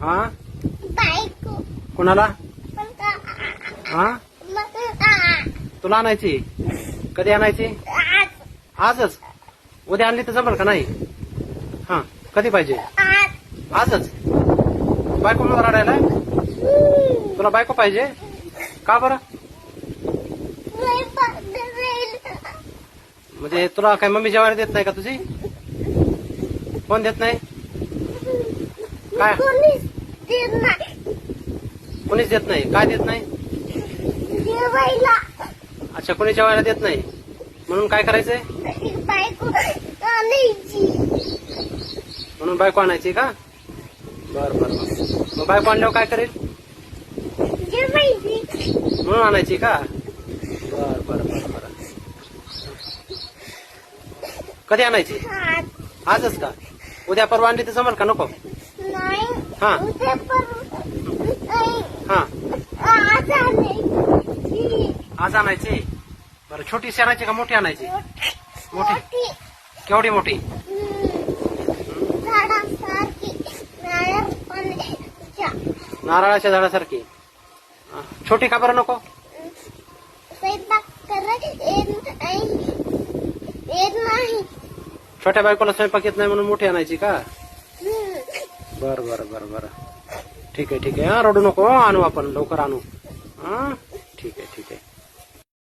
हा बायको कोणाला हा तुला आणायची कधी आणायची आजच उद्या आणली तर जमल का नाही हा कधी पाहिजे आजच बायको मला रडायला तुला बायको पाहिजे का बरं म्हणजे तुला काय मम्मी जेवायला देत नाही का तुझी कोण देत नाही काय कोणीच देत नाही काय देत नाही अच्छा कोणी जेवायला देत नाही म्हणून काय करायचंय म्हणून बायको आणायची का बर बर मग बायको आणल्यावर काय करेल म्हणून आणायची का बर बर बर बर कधी आणायची आजच का उद्या परवा आणली तर जमल का नको हा हा आज आणायची बरं छोटी आणायची का मोठी आणायची मोठी केवढी मोठी नारळाच्या झाडासारखी छोटी का बरं नको छोट्या बायकोला स्वयंपाक येत नाही म्हणून मोठी आणायची का बर बर बर बर ठीक आहे हा रडू नको आणू आपण लवकर आणू हा ठीक आहे